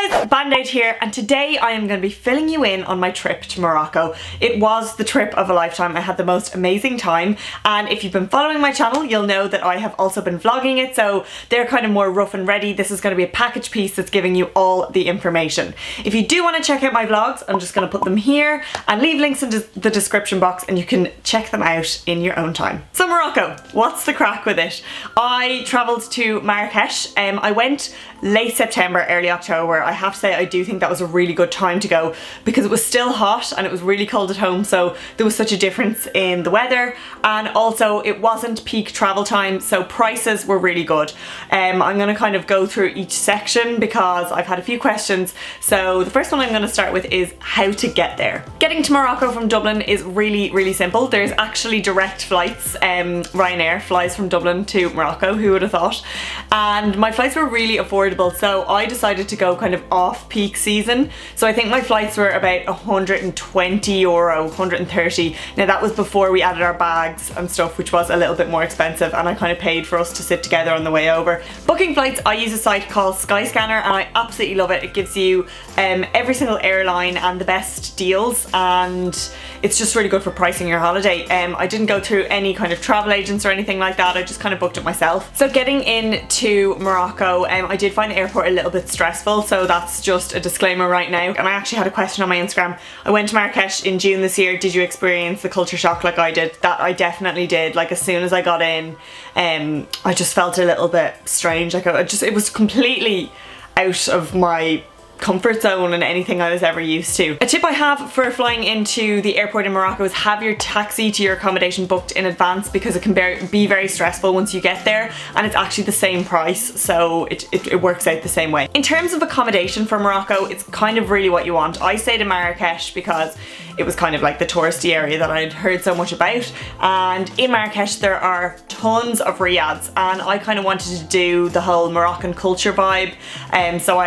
guys, Band-Aid here, and today I am going to be filling you in on my trip to Morocco. It was the trip of a lifetime. I had the most amazing time, and if you've been following my channel you'll know that I have also been vlogging it, so they're kind of more rough and ready. This is going to be a package piece that's giving you all the information. If you do want to check out my vlogs, I'm just going to put them here and leave links in the description box and you can check them out in your own time. So Morocco, what's the crack with it? I travelled to Marrakesh. I went late September, early October. I have to say I do think that was a really good time to go because it was still hot and it was really cold at home, so there was such a difference in the weather, and also it wasn't peak travel time, so prices were really good. I'm going to kind of go through each section because I've had a few questions. So the first one I'm going to start with is how to get there. Getting to Morocco from Dublin is really simple. There's actually direct flights. Ryanair flies from Dublin to Morocco, who would have thought? And my flights were really affordable, so I decided to go kind of off peak season. So I think my flights were about 120 euro, 130. Now that was before we added our bags and stuff, which was a little bit more expensive, and I kind of paid for us to sit together on the way over. Booking flights, I use a site called Skyscanner and I absolutely love it. It gives you every single airline and the best deals, and it's just really good for pricing your holiday. I didn't go through any kind of travel agents or anything like that. I just kind of booked it myself. So getting into Morocco, I did find the airport a little bit stressful, so that's just a disclaimer right now. And I actually had a question on my Instagram. I went to Marrakesh in June this year. Did you experience the culture shock like I did? That I definitely did. Like as soon as I got in, I just felt a little bit strange. Like it was completely out of my comfort zone and anything I was ever used to. A tip I have for flying into the airport in Morocco is have your taxi to your accommodation booked in advance, because it can be very stressful once you get there, and it's actually the same price, so it works out the same way. In terms of accommodation for Morocco, it's kind of really what you want. I stayed in Marrakesh because it was kind of like the touristy area that I'd heard so much about, and in Marrakesh there are tons of riads, and I kind of wanted to do the whole Moroccan culture vibe, so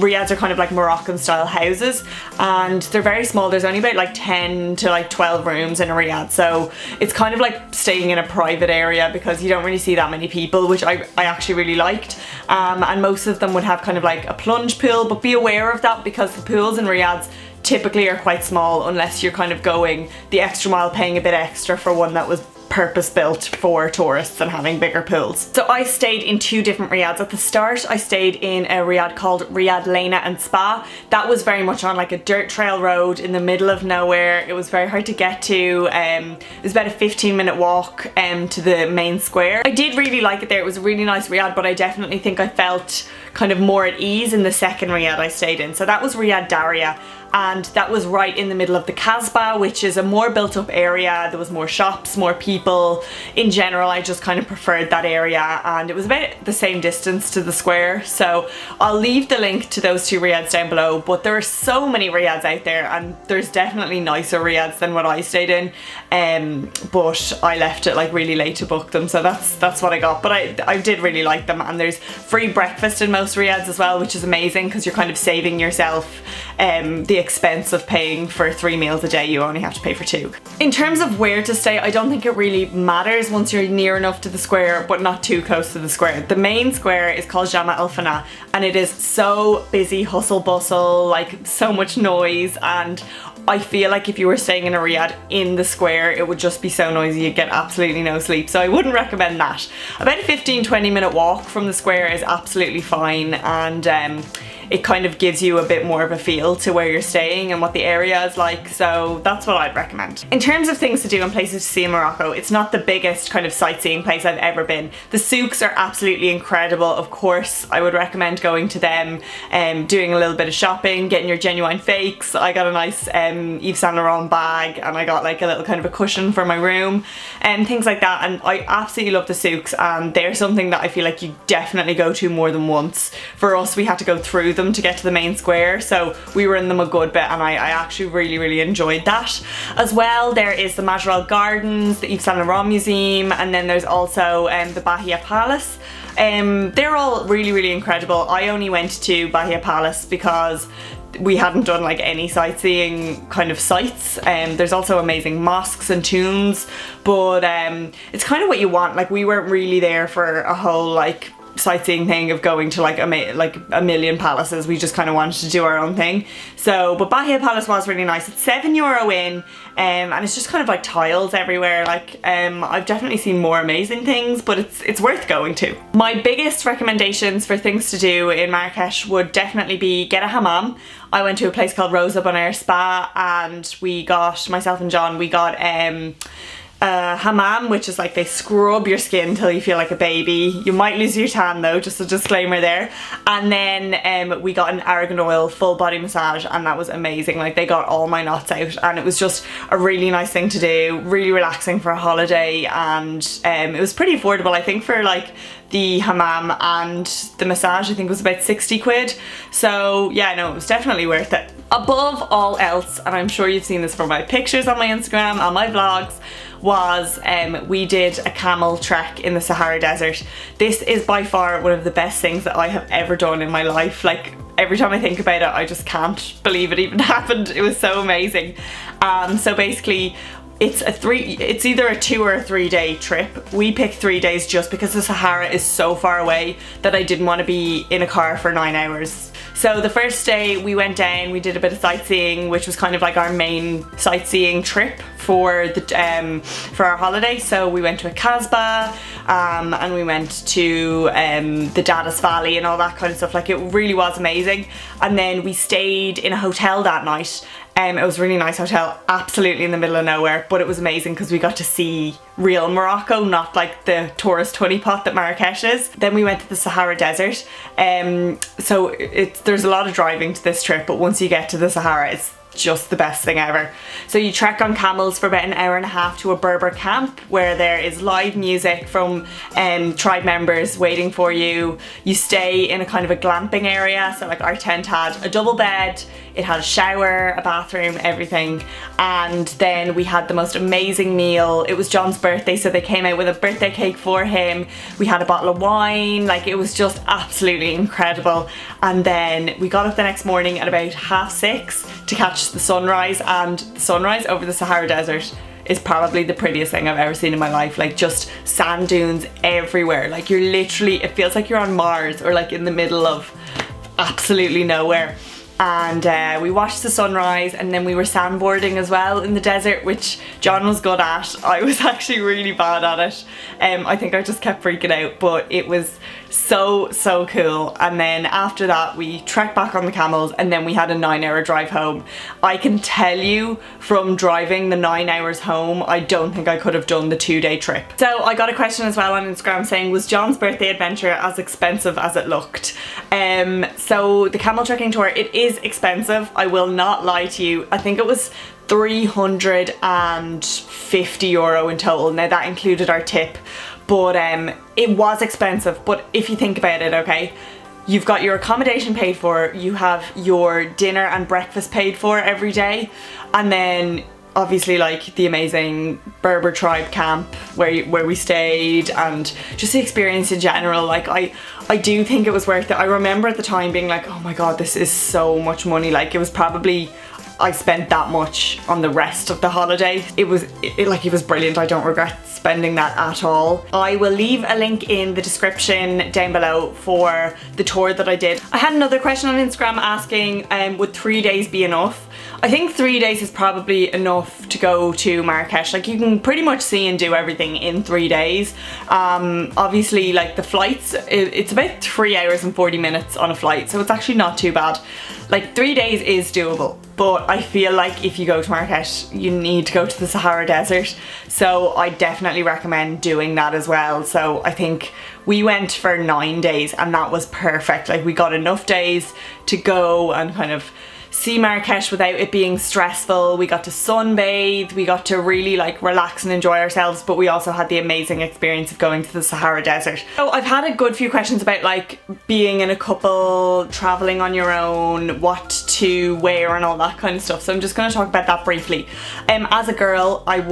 riads are kind of like Moroccan style houses, and they're very small. There's only about like 10 to like 12 rooms in a riad, so it's kind of like staying in a private area because you don't really see that many people, which I actually really liked, and most of them would have kind of like a plunge pool, but be aware of that because the pools in riads typically are quite small unless you're kind of going the extra mile, paying a bit extra for one that was purpose built for tourists and having bigger pools. So I stayed in two different riads. At the start I stayed in a riad called Riad Lena and Spa. That was very much on like a dirt trail road in the middle of nowhere. It was very hard to get to. It was about a 15-minute walk to the main square. I did really like it there. It was a really nice riad, but I definitely think I felt kind of more at ease in the second riad I stayed in. So that was Riad Daria, and that was right in the middle of the Kasbah, which is a more built up area. There was more shops, more people. In general, I just kind of preferred that area, and it was about the same distance to the square. So I'll leave the link to those two riads down below, but there are so many riads out there, and there's definitely nicer riads than what I stayed in, but I left it like really late to book them, so that's what I got. But I did really like them, and there's free breakfast in most riads as well, which is amazing because you're kind of saving yourself the expense of paying for 3 meals a day. You only have to pay for 2. In terms of where to stay, I don't think it really matters once you're near enough to the square but not too close to the square. The main square is called Jama El Fana, and it is so busy, hustle bustle, like so much noise, and I feel like if you were staying in a riad in the square it would just be so noisy you'd get absolutely no sleep, so I wouldn't recommend that. About a 15-20 minute walk from the square is absolutely fine, and it kind of gives you a bit more of a feel to where you're staying and what the area is like, so that's what I'd recommend. In terms of things to do and places to see in Morocco, it's not the biggest kind of sightseeing place I've ever been. The souks are absolutely incredible. Of course, I would recommend going to them, doing a little bit of shopping, getting your genuine fakes. I got a nice Yves Saint Laurent bag, and I got like a little kind of a cushion for my room and things like that, and I absolutely love the souks, and they're something that I feel like you definitely go to more than once. For us, we had to go through them to get to the main square, so we were in them a good bit, and I actually really enjoyed that. As well, there is the Majorelle Gardens, the Yves Saint Laurent Museum, and then there's also the Bahia Palace. They're all really incredible. I only went to Bahia Palace because we hadn't done like any sightseeing kind of sites. There's also amazing mosques and tombs, but it's kind of what you want. Like we weren't really there for a whole like sightseeing thing of going to like a million palaces. We just kind of wanted to do our own thing. So, but Bahia Palace was really nice. It's €7 in, and it's just kind of like tiles everywhere. Like, I've definitely seen more amazing things, but it's worth going to. My biggest recommendations for things to do in Marrakesh would definitely be get a hammam. I went to a place called Rosa Bonaire Spa, and myself and John, we got hammam, which is like they scrub your skin till you feel like a baby. You might lose your tan though, just a disclaimer there. And then we got an argan oil full body massage, and that was amazing. Like, they got all my knots out, and it was just a really nice thing to do, really relaxing for a holiday. And it was pretty affordable. I think for like the hammam and the massage, I think it was about 60 quid. So yeah, no, it was definitely worth it. Above all else, and I'm sure you've seen this from my pictures on my Instagram, on my vlogs, was we did a camel trek in the Sahara Desert. This is by far one of the best things that I have ever done in my life. Like, every time I think about it, I just can't believe it even happened. It was so amazing. So basically, it's either a 2 or a 3 day trip. We picked 3 days just because the Sahara is so far away that I didn't want to be in a car for 9 hours. So the first day we went down, we did a bit of sightseeing, which was kind of like our main sightseeing trip for our holiday. So we went to a Casbah, and we went to the Dadis Valley and all that kind of stuff. Like, it really was amazing. And then we stayed in a hotel that night. It was a really nice hotel, absolutely in the middle of nowhere, but it was amazing because we got to see real Morocco, not like the tourist honeypot that Marrakesh is. Then we went to the Sahara Desert. So there's a lot of driving to this trip, but once you get to the Sahara, it's just the best thing ever. So you trek on camels for about an hour and a half to a Berber camp where there is live music from tribe members waiting for you. You stay in a kind of a glamping area. So like, our tent had a double bed, it had a shower, a bathroom, everything. And then we had the most amazing meal. It was John's birthday, so they came out with a birthday cake for him. We had a bottle of wine. Like, it was just absolutely incredible. And then we got up the next morning at about 6:30 to catch the sunrise, and the sunrise over the Sahara Desert is probably the prettiest thing I've ever seen in my life. Like, just sand dunes everywhere. Like, you're literally, it feels like you're on Mars or like in the middle of absolutely nowhere. And we watched the sunrise, and then we were sandboarding as well in the desert, which John was good at. I was actually really bad at it. I think I just kept freaking out, but it was so cool. And then after that, we trekked back on the camels, and then we had a 9-hour drive home. I can tell you, from driving the 9 hours home, I don't think I could have done the 2-day trip. So I got a question as well on Instagram saying, was John's birthday adventure as expensive as it looked? So the camel trekking tour, it is expensive, I will not lie to you. I think it was €350 in total. Now that included our tip, but it was expensive. But if you think about it, okay, you've got your accommodation paid for, you have your dinner and breakfast paid for every day, and then obviously like the amazing Berber tribe camp where we stayed, and just the experience in general. Like, I do think it was worth it. I remember at the time being like, oh my god, this is so much money. Like, it was probably, I spent that much on the rest of the holiday. It was brilliant. I don't regret spending that at all. I will leave a link in the description down below for the tour that I did. I had another question on Instagram asking, would 3 days be enough? I think 3 days is probably enough to go to Marrakesh. Like, you can pretty much see and do everything in 3 days. Obviously, like, the flights, it's about 3 hours and 40 minutes on a flight, so it's actually not too bad. Like, 3 days is doable, but I feel like if you go to Marrakesh, you need to go to the Sahara Desert. So I definitely recommend doing that as well. So I think we went for 9 days, and that was perfect. Like, we got enough days to go and kind of see Marrakesh without it being stressful. We got to sunbathe, we got to really like relax and enjoy ourselves, but we also had the amazing experience of going to the Sahara Desert. So I've had a good few questions about like being in a couple, traveling on your own, what to wear and all that kind of stuff. So I'm just going to talk about that briefly. As a girl, I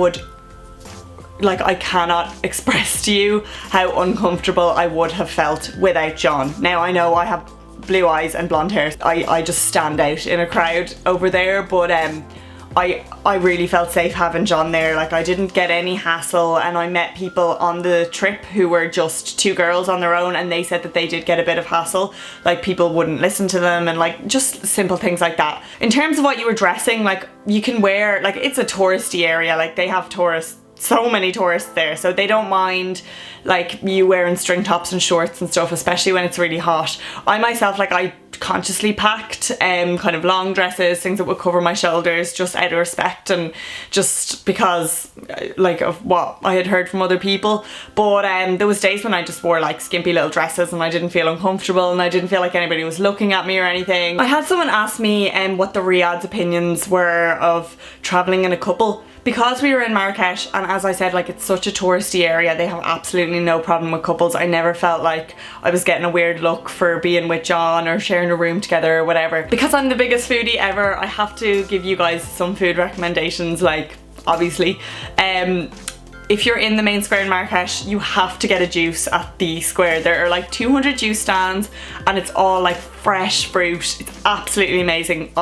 cannot express to you how uncomfortable I would have felt without John. Now, I know I have blue eyes and blonde hair. I just stand out in a crowd over there, but I really felt safe having John there. Like, I didn't get any hassle, and I met people on the trip who were just 2 girls on their own, and they said that they did get a bit of hassle. Like, people wouldn't listen to them, and like just simple things like that. In terms of what you were dressing, like, you can wear, like, it's a touristy area, like they have tourists, so many tourists there, so they don't mind like you wearing string tops and shorts and stuff, especially when it's really hot. I myself, like, I consciously packed kind of long dresses, things that would cover my shoulders, just out of respect and just because like of what I had heard from other people. But there was days when I just wore like skimpy little dresses and I didn't feel uncomfortable and I didn't feel like anybody was looking at me or anything. I had someone ask me what the Riads opinions were of traveling in a couple. Because we were in Marrakesh, and as I said, like, it's such a touristy area, they have absolutely no problem with couples. I never felt like I was getting a weird look for being with John or sharing a room together or whatever. Because I'm the biggest foodie ever, I have to give you guys some food recommendations, like, obviously. If you're in the main square in Marrakesh, you have to get a juice at the square. There are like 200 juice stands and it's all like fresh fruit. It's absolutely amazing.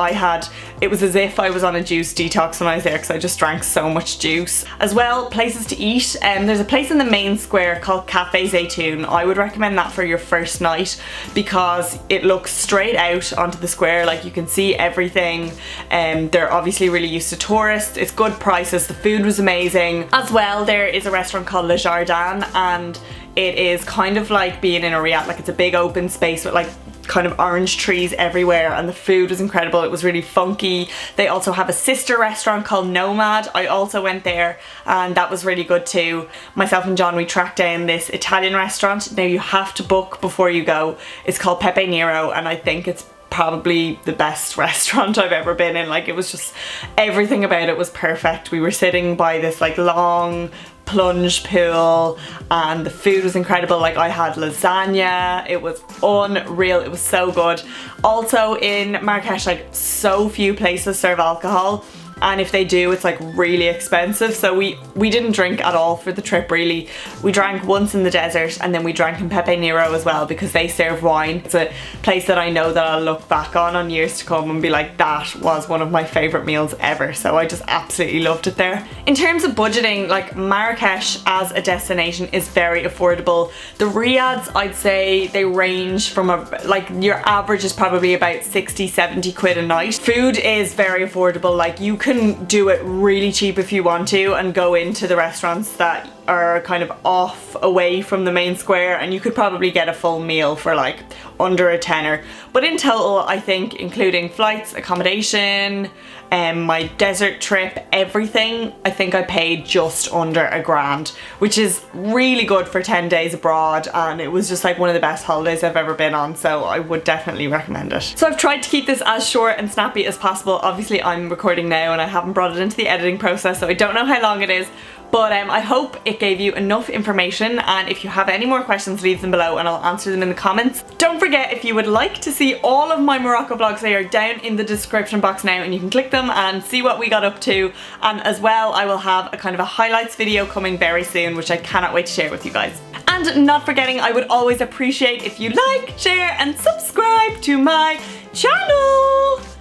It was as if I was on a juice detox when I was there because I just drank so much juice. As well, places to eat. There's a place in the main square called Cafe Zaytoun. I would recommend that for your first night because it looks straight out onto the square, like you can see everything. They're obviously really used to tourists. It's good prices. The food was amazing. As well, there is a restaurant called Le Jardin and it is kind of like being in a Riad, like it's a big open space with like kind of orange trees everywhere, and the food was incredible. It was really funky. They also have a sister restaurant called Nomad. I also went there and that was really good too. Myself and John, we tracked down this Italian restaurant. Now you have to book before you go. It's called Pepe Nero and I think it's probably the best restaurant I've ever been in. Like, it was just, everything about it was perfect. We were sitting by this like long plunge pool and the food was incredible. Like, I had lasagna, it was unreal, it was so good. Also in Marrakesh, like, so few places serve alcohol, and if they do, it's like really expensive. So we didn't drink at all for the trip really. We drank once in the desert and then we drank in Pepe Nero as well because they serve wine. It's a place that I know that I'll look back on years to come and be like, that was one of my favourite meals ever. So I just absolutely loved it there. In terms of budgeting, like, Marrakesh as a destination is very affordable. The Riads, I'd say they range from like your average is probably about 60-70 quid a night. Food is very affordable. Like, you can do it really cheap if you want to and go into the restaurants that are kind of off away from the main square and you could probably get a full meal for like under a tenner. But in total, I think including flights, accommodation, my desert trip, everything, I think I paid just under $1,000, which is really good for 10 days abroad, and it was just like one of the best holidays I've ever been on, so I would definitely recommend it. So I've tried to keep this as short and snappy as possible. Obviously I'm recording now and I haven't brought it into the editing process, so I don't know how long it is. But I hope it gave you enough information, and if you have any more questions, leave them below and I'll answer them in the comments. Don't forget, if you would like to see all of my Morocco vlogs, they are down in the description box now and you can click them and see what we got up to. And as well, I will have a kind of a highlights video coming very soon, which I cannot wait to share with you guys. And not forgetting, I would always appreciate if you like, share and subscribe to my channel.